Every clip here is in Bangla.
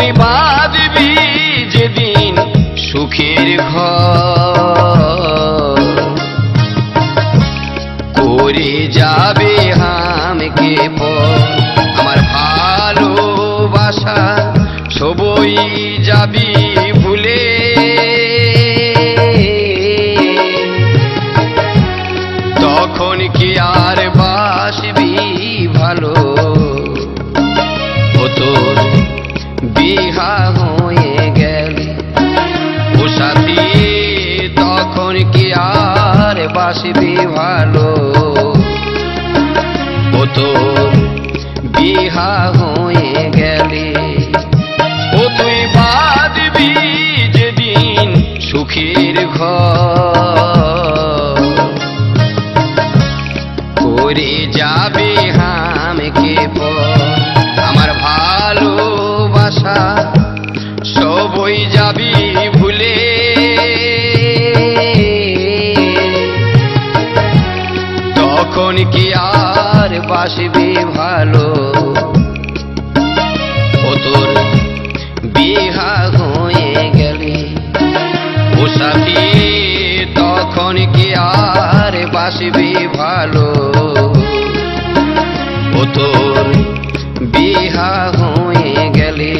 তুই বাঁধবি যেদিন সুখের ঘর, করে যাবে হামকে পর। আমার ভালোবাসা সবই যাবি ভুলে, তখন কি আর বাসবি ভালো। ও তোর বিহা হয়ে গেলে ও সাথী, তখন কি আর বাসবি ভালো। ও তোর বিহা হয়ে গেলে, ও তুই বাঁধবি যেদিন সুখের ঘর, করে যাবে হামকে পর। আমার ভালোবাসা সবই যাবি ভুলে, তখন কি আর বাসবি ভালো। ও তোর বিহা হয়ে গেলে ও সাথী, তখন কি আর বাসবি ভালো। ও তোর বিহা হয়ে গেলে।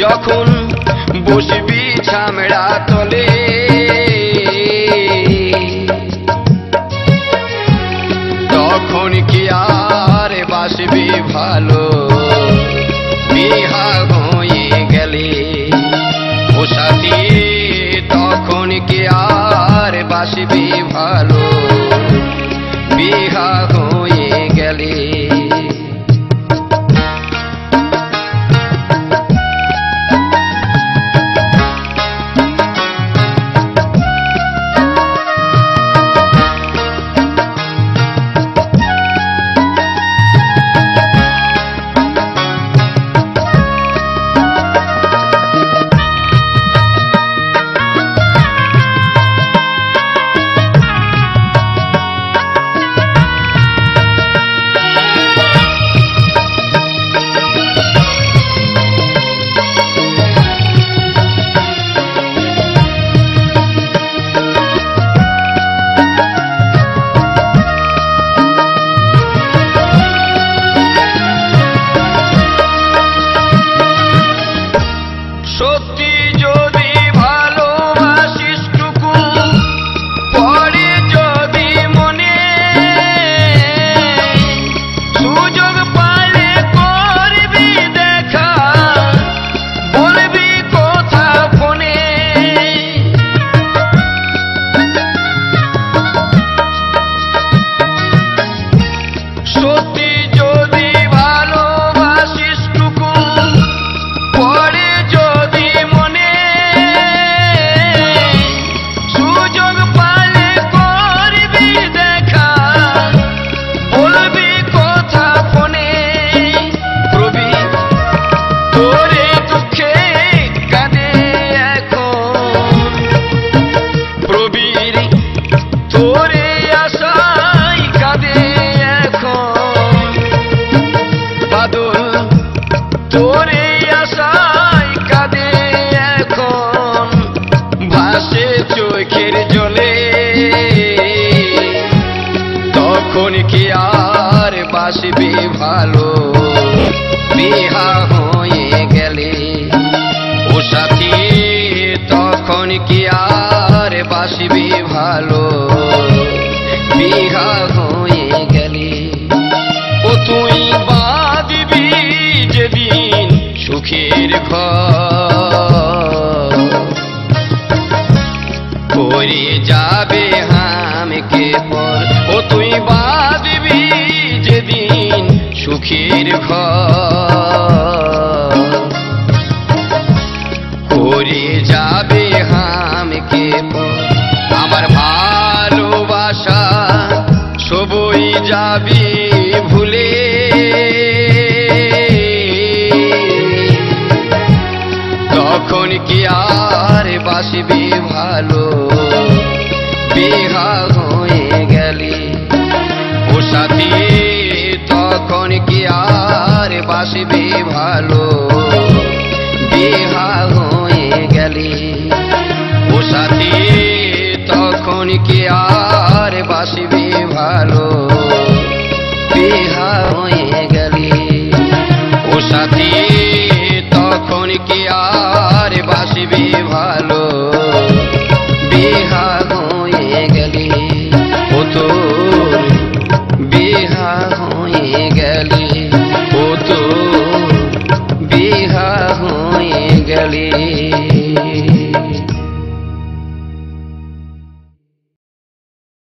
যখন বসবি ছামড়া তলে, তখন কি আর বাসবি ভালো। বিহা হয়ে গেলে ও সাথী, তখন কি আর বাসবি ভালো। বিহা হয়ে গেলে। ভালো বিহা হয়ে গেলে। ও তুই বাঁধবি যেদিন সুখের ঘর, করে যাবে হামকে পর। ও তুই বাঁধবি যেদিন সুখের ঘর, করে যাবে হামকে পর। আমার ভালোবাসা সবই যাবি ভুলে, তখন কি আর বাসবি ভালো বিহা হয়ে গেলি। ও সাথী তখন কি আর বাসবি ভালো বিহা হয়ে গেলি। ও সাথী তখন কি আর বাসবি